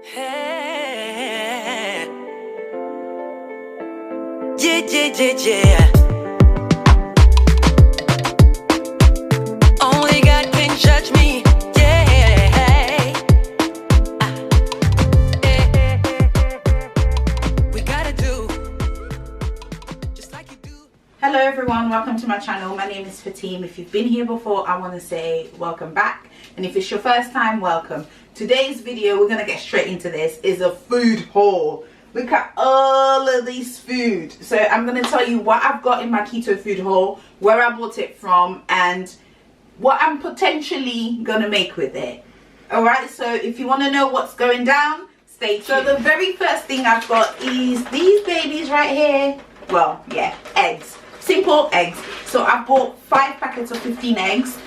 Hey. Yeah. Only God can judge me. Yeah. We gotta do just like you do. Hello everyone, welcome to my channel. My name is Fatim. If you've been here before, I want to say welcome back, and if it's your first time, welcome. Today's video, we're gonna get straight into this, is a food haul. Look at all of this food. So I'm gonna tell you what I've got in my keto food haul, where I bought it from, and what I'm potentially gonna make with it. All right, so if you want to know what's going down, stay tuned. So the very first thing I've got is these babies right here. Well, yeah, eggs. Simple eggs. So I bought 5 packets of 15 eggs,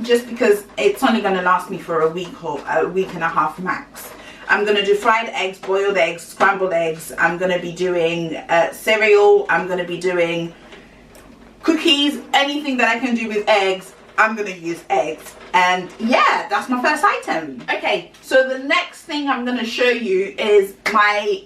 just because it's only going to last me for a week or a week and a half max. I'm going to do fried eggs, boiled eggs, scrambled eggs. I'm going to be doing cereal. I'm going to be doing cookies. Anything that I can do with eggs, I'm going to use eggs. And yeah, that's my first item. Okay, so the next thing I'm going to show you is my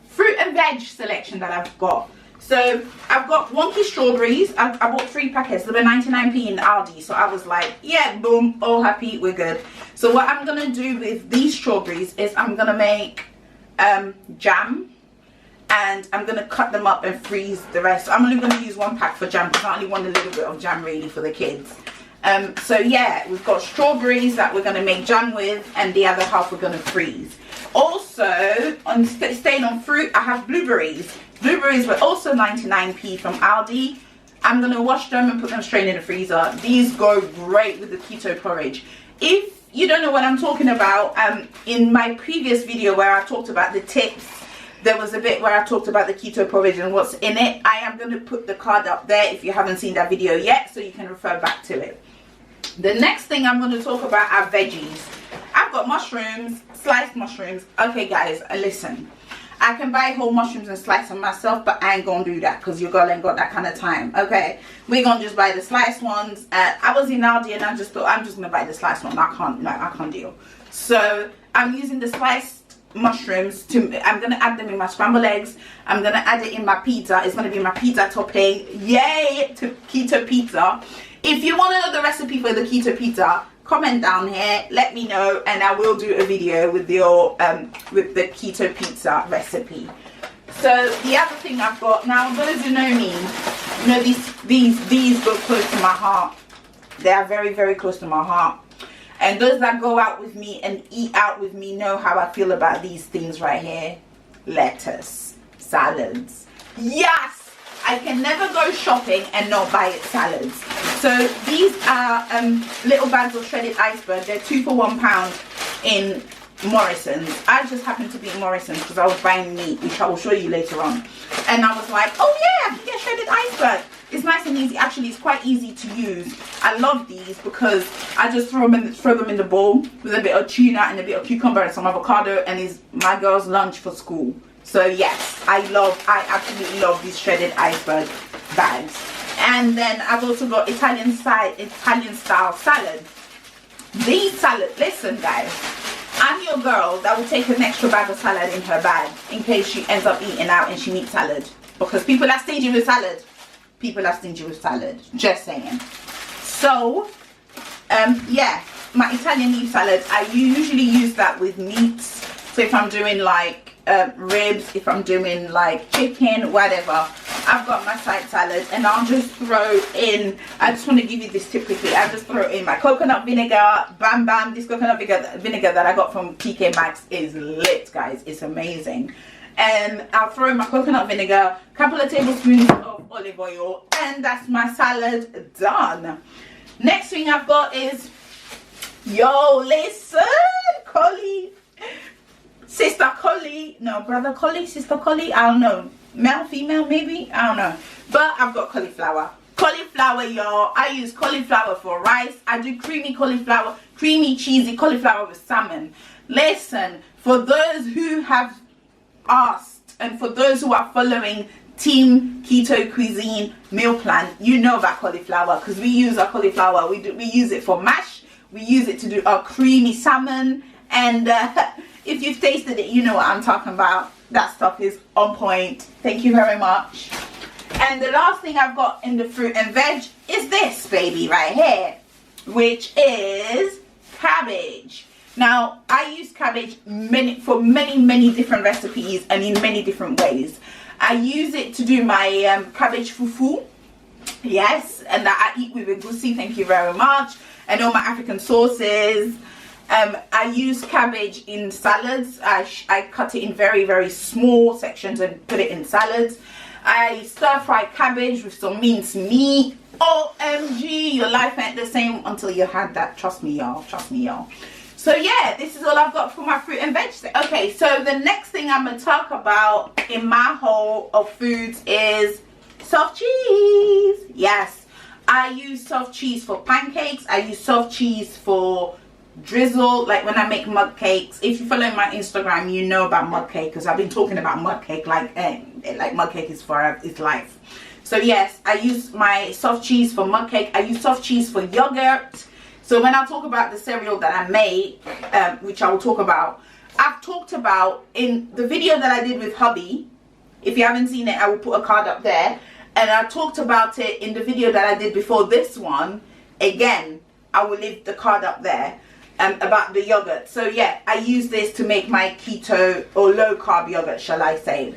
fruit and veg selection that I've got. So I've got wonky strawberries. I bought 3 packets. They were 99p in Aldi. So I was like, yeah, boom, all happy, we're good. So what I'm going to do with these strawberries is I'm going to make jam. And I'm going to cut them up and freeze the rest. So I'm only going to use 1 pack for jam because I only want a little bit of jam really for the kids. So yeah, we've got strawberries that we're going to make jam with, and the other half we're going to freeze. Also, staying on fruit, I have blueberries. Blueberries were also 99p from Aldi. I'm going to wash them and put them straight in the freezer. These go great with the keto porridge. If you don't know what I'm talking about, in my previous video where I talked about the tips, there was a bit where I talked about the keto porridge and what's in it. I am going to put the card up there if you haven't seen that video yet, so you can refer back to it. The next thing I'm going to talk about are veggies. I've got mushrooms, sliced mushrooms. Okay guys, listen. I can buy whole mushrooms and slice them myself, but I ain't gonna do that because your girl ain't got that kind of time. Okay, we're gonna just buy the sliced ones. I was in Aldi and I just thought I'm just gonna buy the sliced one. I can't deal. So I'm using the sliced mushrooms I'm gonna add them in my scrambled eggs. I'm gonna add it in my pizza. It's gonna be my pizza topping. Yay to keto pizza. If you want to know the recipe for the keto pizza, comment down here, let me know, and I will do a video with your with the keto pizza recipe. So the other thing I've got now, those who know me, you know these go close to my heart. They are very, very close to my heart. And those that go out with me and eat out with me know how I feel about these things right here. Lettuce, salads. Yes! I can never go shopping and not buy it salads. So these are little bags of shredded iceberg. They're 2 for £1 in Morrison's. I just happened to be in Morrison's because I was buying meat, which I will show you later on. And I was like, oh yeah, yeah, shredded iceberg. It's nice and easy. Actually, it's quite easy to use. I love these because I just throw them in the bowl with a bit of tuna and a bit of cucumber and some avocado, and it's my girl's lunch for school. So yes, I absolutely love these shredded iceberg bags. And then I've also got Italian style salad. These salad, listen guys, I'm your girl that will take an extra bag of salad in her bag in case she ends up eating out and she needs salad. Because people are stingy with salad. People are stingy with salad. Just saying. So, yeah, my Italian leaf salad, I usually use that with meats. So if I'm doing like ribs, if I'm doing like chicken, whatever, I've got my side salad, and I'll just throw in, I just want to give you this tip quickly, I just throw in my coconut vinegar. Bam bam. This coconut vinegar that I got from TK Maxx is lit guys, it's amazing. And I'll throw in my coconut vinegar, a couple of tablespoons of olive oil, and that's my salad done. Next thing I've got is, yo, listen, Collie, sister Collie, no, brother Collie, sister Collie, I don't know, male, female maybe, I don't know, but I've got cauliflower. Cauliflower, y'all. I use cauliflower for rice. I do creamy cauliflower, creamy cheesy cauliflower with salmon. Listen, for those who have asked, and for those who are following Team Keto Cuisine meal plan, you know about cauliflower because we use our cauliflower. We use it for mash. We use it to do our creamy salmon, and If you've tasted it, you know what I'm talking about. That stuff is on point. Thank you very much. And the last thing I've got in the fruit and veg is this baby right here, which is cabbage. Now, I use cabbage for many different recipes and in many different ways. I use it to do my cabbage fufu. Yes, and that I eat with egusi, thank you very much. And all my African sauces. I use cabbage in salads. I cut it in very small sections and put it in salads. I stir fry cabbage with some minced meat. OMG, your life ain't the same until you had that. Trust me, y'all. Trust me, y'all. So yeah, this is all I've got for my fruit and veg. Okay, so the next thing I'm going to talk about in my haul of foods is soft cheese. Yes, I use soft cheese for pancakes. I use soft cheese for drizzle, like when I make mud cakes. If you follow my Instagram, you know about mud cake, because I've been talking about mud cake like mud cake is forever, it's life. So yes, I use my soft cheese for mud cake. I use soft cheese for yogurt. So when I talk about the cereal that I make, which I will talk about, I've talked about in the video that I did with hubby. If you haven't seen it, I will put a card up there. And I talked about it in the video that I did before this one. Again, I will leave the card up there. About the yogurt. So yeah, I use this to make my keto or low carb yogurt, shall I say.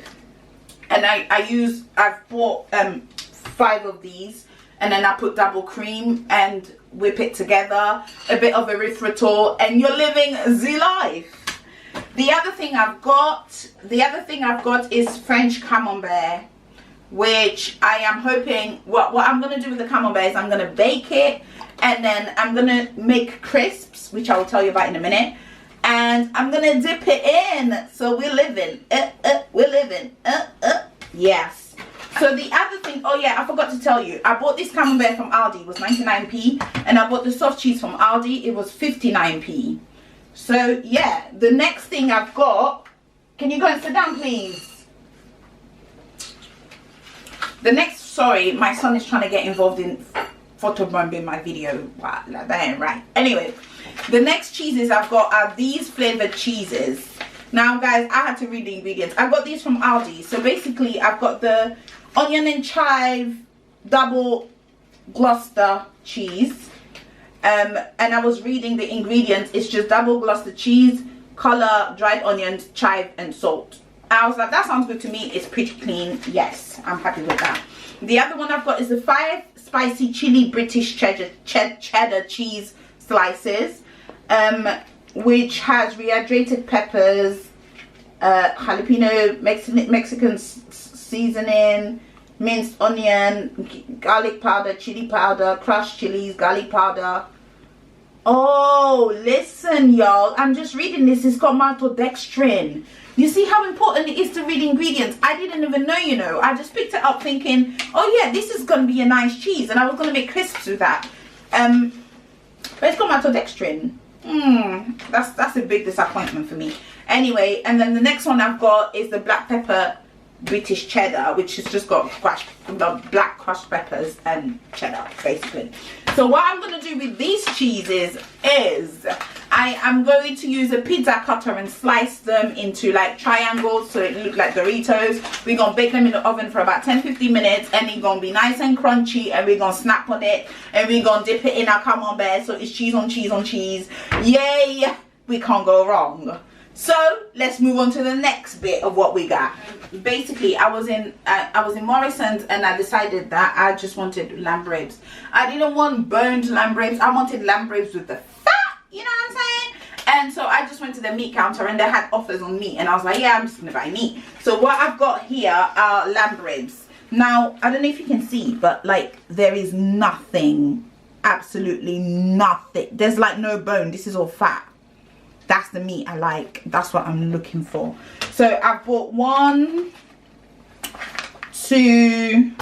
And I've bought 5 of these, and then I put double cream and whip it together, a bit of erythritol, and you're living the life. The other thing I've got is French camembert, which I am hoping, what I'm going to do with the camembert is I'm going to bake it, and then I'm going to make crisps, which I will tell you about in a minute, and I'm going to dip it in. So we're living, yes. So the other thing, oh yeah, I forgot to tell you, I bought this camembert from Aldi, it was 99p, and I bought the soft cheese from Aldi, it was 59p. So yeah, the next thing I've got, can you go and sit down please? The next, sorry, my son is trying to get involved in photobombing my video. Wow, that ain't right. Anyway, the next cheeses I've got are these flavored cheeses. Now guys, I had to read the ingredients. I got these from Aldi. So basically I've got the onion and chive double Gloucester cheese. And I was reading the ingredients. It's just double Gloucester cheese, color, dried onions, chive, and salt. I was like, that sounds good to me. It's pretty clean. Yes, I'm happy with that. The other one I've got is the 5 spicy chili British cheddar cheese slices, which has rehydrated peppers, jalapeno, Mexican seasoning, minced onion, garlic powder, chili powder, crushed chilies, garlic powder. Oh, listen, y'all. I'm just reading this. It's got maltodextrin. You see how important it is to read ingredients? I didn't even know, you know. I just picked it up thinking, oh yeah, this is going to be a nice cheese. And I was going to make crisps with that. But it's got maltodextrin. That's a big disappointment for me. Anyway, and then the next one I've got is the black pepper British cheddar, which has just got black crushed peppers and cheddar, basically. So what I'm going to do with these cheeses is I am going to use a pizza cutter and slice them into like triangles so it looks like Doritos. We're going to bake them in the oven for about 10-15 minutes, and it's going to be nice and crunchy, and we're going to snap on it, and we're going to dip it in our camembert, so it's cheese on cheese on cheese. Yay, we can't go wrong. So let's move on to the next bit of what we got. Basically, I was in Morrison's, and I decided that I just wanted lamb ribs. I didn't want boned lamb ribs. I wanted lamb ribs with the fat, you know what I'm saying? And so I just went to the meat counter, and they had offers on meat, and I was like, yeah, I'm just gonna buy meat. So what I've got here are lamb ribs. Now, I don't know if you can see, but like there is nothing, absolutely nothing. There's like no bone. This is all fat. That's the meat I like. That's what I'm looking for. So I bought 1, 2,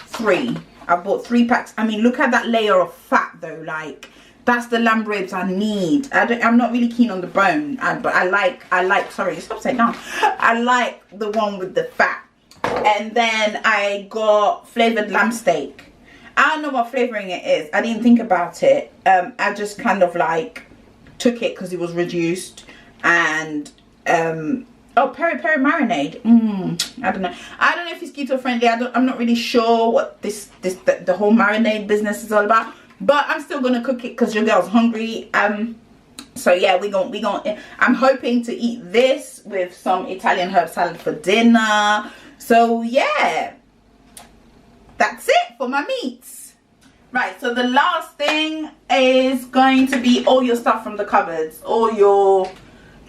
3. I bought 3 packs. I mean, look at that layer of fat though. Like, that's the lamb ribs I need. I'm not really keen on the bone, but I like, sorry, it's upside down. I like the one with the fat. And then I got flavored lamb steak. I don't know what flavoring it is. I didn't think about it. I just kind of like took it because it was reduced, and oh, peri peri marinade. I don't know if it's keto friendly. I'm not really sure what the whole marinade business is all about, but I'm still gonna cook it because your girl's hungry. So yeah, we gon' I'm hoping to eat this with some Italian herb salad for dinner. So yeah, that's it for my meats. Right, so the last thing is going to be all your stuff from the cupboards, all your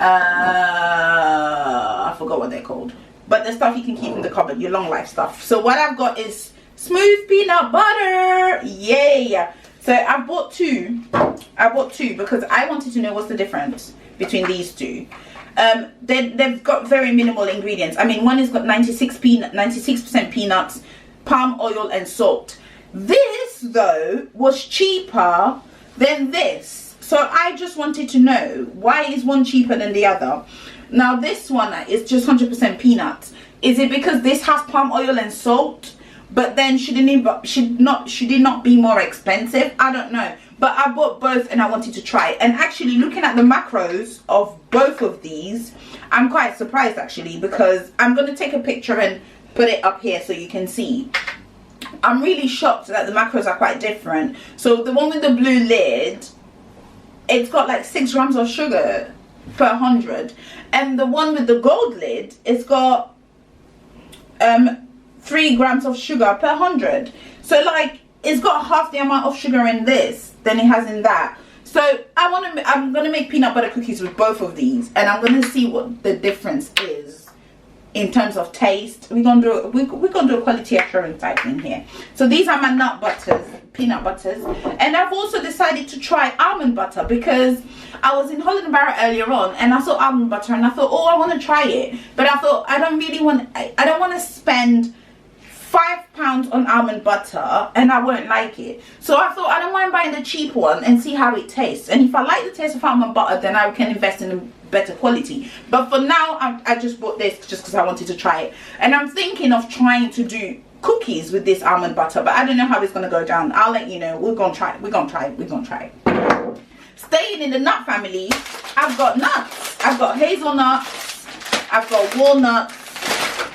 I forgot what they're called, but the stuff you can keep in the cupboard, your long life stuff. So what I've got is smooth peanut butter. Yay! So I bought two because I wanted to know what's the difference between these two. They've got very minimal ingredients. I mean, one has got 96% peanuts, palm oil and salt. This though was cheaper than this. So I just wanted to know, why is one cheaper than the other? Now this one is just 100% peanuts. Is it because this has palm oil and salt, but then should it not be more expensive? I don't know, but I bought both and I wanted to try it. And actually, looking at the macros of both of these, I'm quite surprised actually, because I'm going to take a picture and put it up here so you can see. I'm really shocked that the macros are quite different. So the one with the blue lid, it's got like 6 grams of sugar per 100, and the one with the gold lid, it's got 3 grams of sugar per 100. So like, it's got half the amount of sugar in this than it has in that. So I'm gonna make peanut butter cookies with both of these, and I'm gonna see what the difference is in terms of taste. We're gonna do a quality assurance type thing here. So these are my peanut butters, and I've also decided to try almond butter because I was in Holland Barrett earlier on and I saw almond butter and I thought, oh, I want to try it, but I thought I don't want to spend £5 on almond butter and I won't like it. So I thought I don't mind buying the cheap one and see how it tastes, and if I like the taste of almond butter, then I can invest in a better quality. But for now, I just bought this just because I wanted to try it, and I'm thinking of trying to do cookies with this almond butter, but I don't know how it's gonna go down. I'll let you know. We're gonna try it. Staying in the nut family, I've got nuts. I've got hazelnuts, I've got walnuts,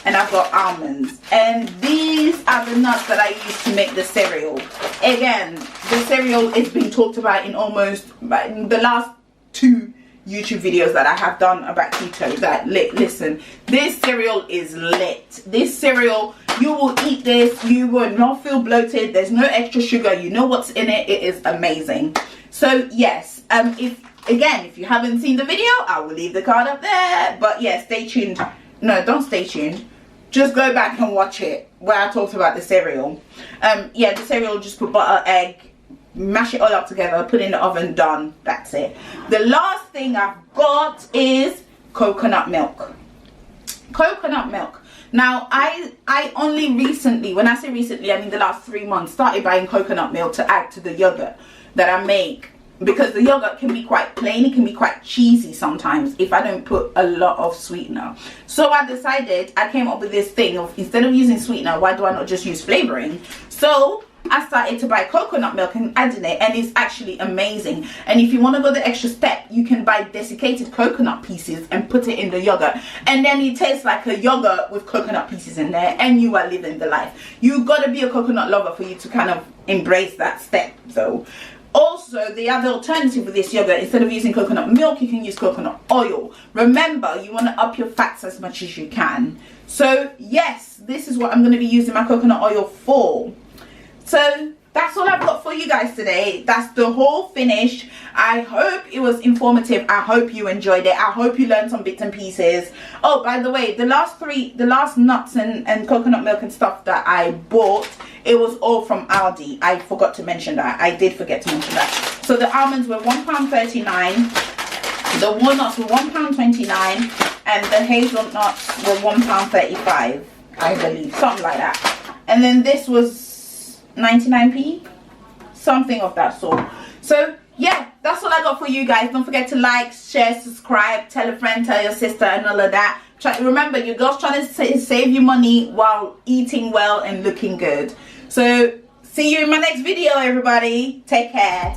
and I've got almonds, and these are the nuts that I use to make the cereal. Again, the cereal is being talked about in almost the last 2 YouTube videos that I have done about keto. Listen, this cereal is lit. This cereal, you will eat this, you will not feel bloated. There's no extra sugar. You know what's in it. It is amazing. So yes, if you haven't seen the video, I will leave the card up there. But yeah, stay tuned. No, don't stay tuned. Just go back and watch it where I talked about the cereal. Yeah, the cereal, just put butter, egg, mash it all up together, put it in the oven, done. That's it. The last thing I've got is coconut milk. Coconut milk. Now I only recently, when I say recently, I mean the last 3 months, started buying coconut milk to add to the yogurt that I make, because the yogurt can be quite plain. It can be quite cheesy sometimes if I don't put a lot of sweetener. So I decided, I came up with this thing of, instead of using sweetener, why do I not just use flavoring? So I started to buy coconut milk and adding it, and it's actually amazing. And if you want to go the extra step, you can buy desiccated coconut pieces and put it in the yogurt, and then it tastes like a yogurt with coconut pieces in there, and you are living the life. You got to be a coconut lover for you to kind of embrace that step. So also, the other alternative with this yogurt, instead of using coconut milk, you can use coconut oil. Remember, you want to up your fats as much as you can. So yes, this is what I'm going to be using my coconut oil for. So that's all I've got for you guys today. That's the whole finish. I hope it was informative. I hope you enjoyed it. I hope you learned some bits and pieces. Oh, by the way, the last nuts and coconut milk and stuff that I bought, it was all from Aldi. I forgot to mention that. I did forget to mention that. So the almonds were £1.39, the walnuts were £1.29, and the hazelnuts were £1.35, I believe, something like that. And then this was 99p, something of that sort. So yeah, that's all I got for you guys. Don't forget to like, share, subscribe, tell a friend, tell your sister, and all of that. Remember, your girl's trying to save you money while eating well and looking good. So see you in my next video, everybody. Take care.